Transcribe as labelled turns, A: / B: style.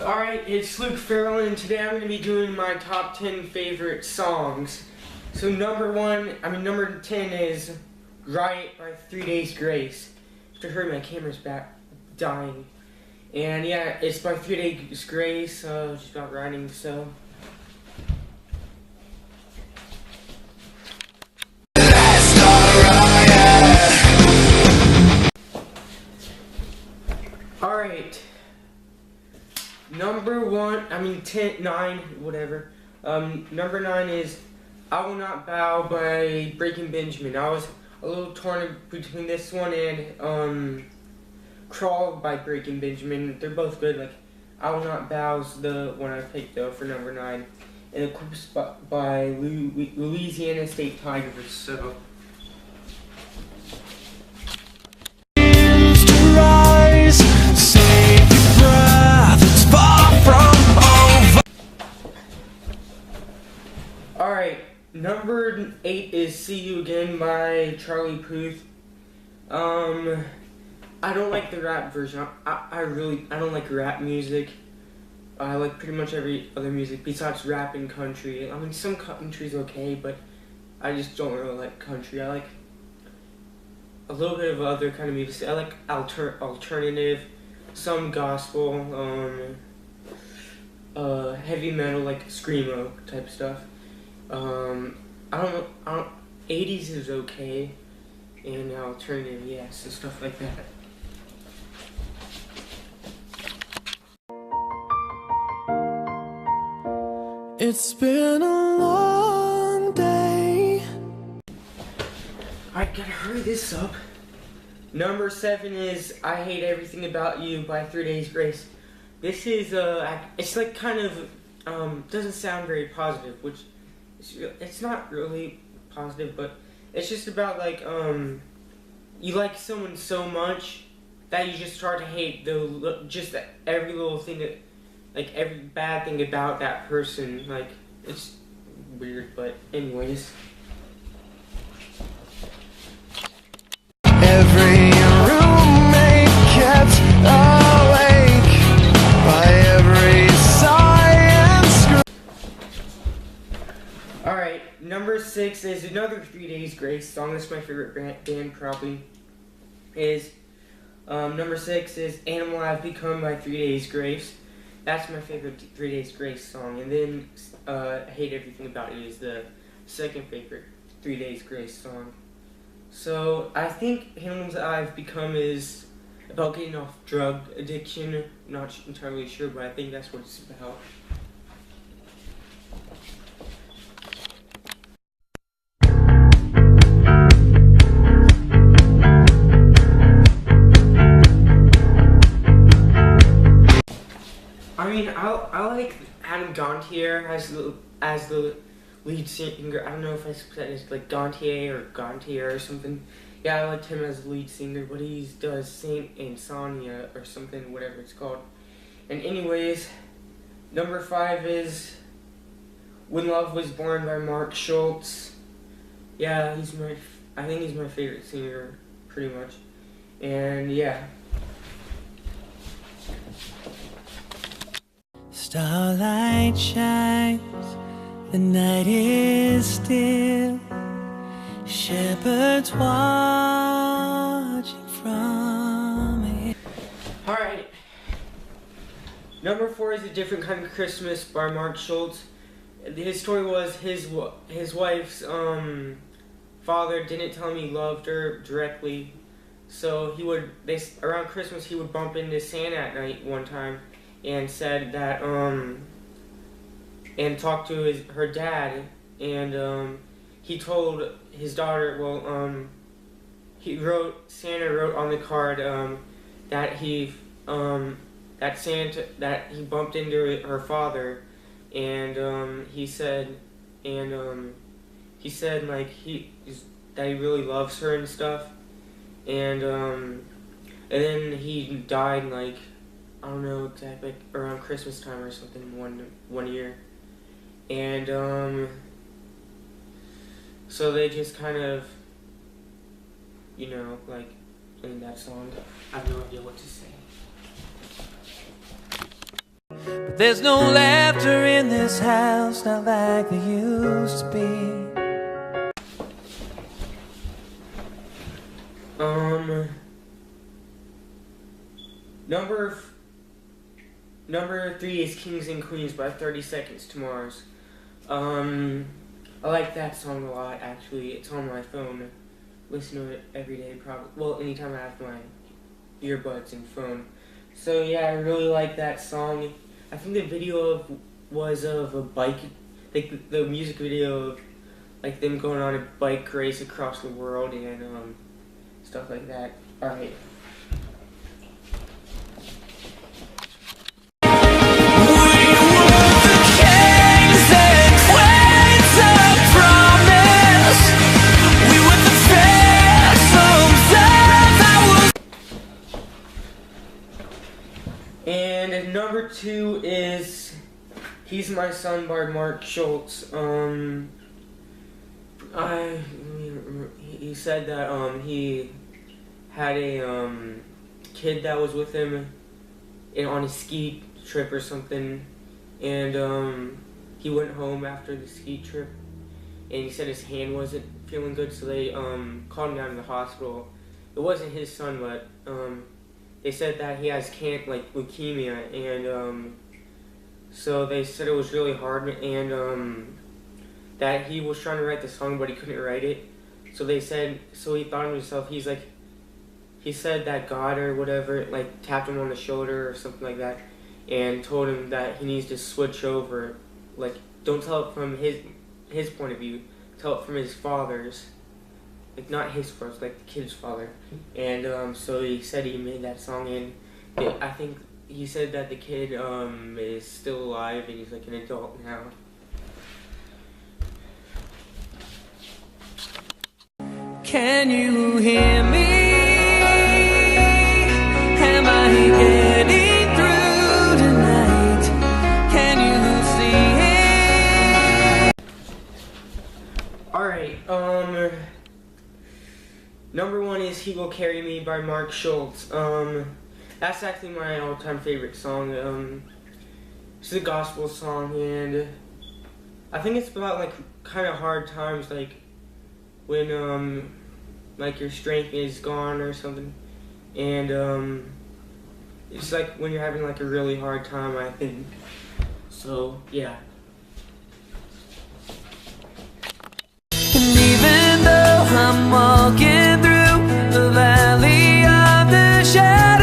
A: Alright, it's Luke Ferrell, and today I'm going to be doing my top 10 favorite songs. So number 10 is Riot by 3 Days Grace. After heard my camera's back dying. And yeah, it's by 3 Days Grace, just about writing, so. Alright. Number 9, whatever. Number 9 is I Will Not Bow by Breaking Benjamin. I was a little torn between this one and Crawl by Breaking Benjamin. They're both good. Like, I Will Not Bow's the one I picked though for number 9. And the chorus by Louisiana State Tigers. So. Alright, number 8 is See You Again by Charlie Puth. I don't like the rap version. I don't like rap music. I like pretty much every other music besides rap and country. I mean, some country's okay, but I just don't really like country. I like a little bit of other kind of music. I like alternative, some gospel, heavy metal, like screamo type stuff. I don't 80s is okay, and alternative, yeah, so stuff like that.
B: It's been a long day.
A: I gotta hurry this up. Number 7 is I Hate Everything About You by 3 Days Grace. This is, it's like kind of, doesn't sound very positive, which it's not really positive, but it's just about like you like someone so much that you just start to hate just every little thing that, like every bad thing about that person. Like, it's weird, but anyways.
B: Every roommate kept awake by every sigh and scream.
A: Alright, number 6 is another 3 Days Grace song. That's my favorite band, probably. Number 6 is Animal I've Become by 3 Days Grace. That's my favorite 3 Days Grace song. And then Hate Everything About You is the second favorite 3 Days Grace song. So I think Animals I've Become is about getting off drug addiction. I'm not entirely sure, but I think that's what it's about. I mean, I like Adam Gontier as the lead singer. I don't know if I said it's like Gontier or something. Yeah, I liked him as the lead singer, but he does Saint Insomnia or something, whatever it's called. And anyways, number 5 is When Love Was Born by Mark Schultz. Yeah, I think he's my favorite singer, pretty much. And yeah.
B: Starlight shines, the night is still, shepherds watching from a hill.
A: Alright. Number 4 is A Different Kind of Christmas by Mark Schultz. His story was his wife's father didn't tell him he loved her directly, so around Christmas he would bump into Santa at night one time and said that and talked to her dad, and he told his daughter, Santa wrote on the card that he bumped into her father, and he said like that he really loves her and stuff, and then he died like, I don't know exactly, like around Christmas time or something one year. And so they just kind of, like playing that song. I have no idea what to say.
B: There's no laughter in this house, not like there used to be.
A: Number 3 is Kings and Queens by 30 Seconds to Mars. I like that song a lot, actually. It's on my phone. Listen to it every day, probably. Well, anytime I have my earbuds and phone. So yeah, I really like that song. I think the video was of a bike, like the music video of like them going on a bike race across the world and stuff like that. All right. And number 2 is Hes My Son by Mark Schultz. He said that he had a kid that was with him on a ski trip or something, and he went home after the ski trip, and he said his hand wasn't feeling good, so they called him down to the hospital. It wasn't his son, but they said that he has leukemia, and so they said it was really hard, and that he was trying to write the song, but he couldn't write it. So they said, so he thought to himself, he said that God or whatever tapped him on the shoulder or something like that, and told him that he needs to switch over. Don't tell it from his point of view, tell it from his father's. Not his father, the kid's father. And so he said he made that song, and I think he said that the kid is still alive, and he's an adult now.
B: Can you hear me? Am I getting through tonight? Can you see?
A: Alright, number 1 is He Will Carry Me by Mark Schultz. That's actually my all-time favorite song. It's a gospel song, and I think it's about kind of hard times, when your strength is gone or something, and it's when you're having a really hard time, I think. So yeah.
B: And even though I'm walking through the valley of the shadow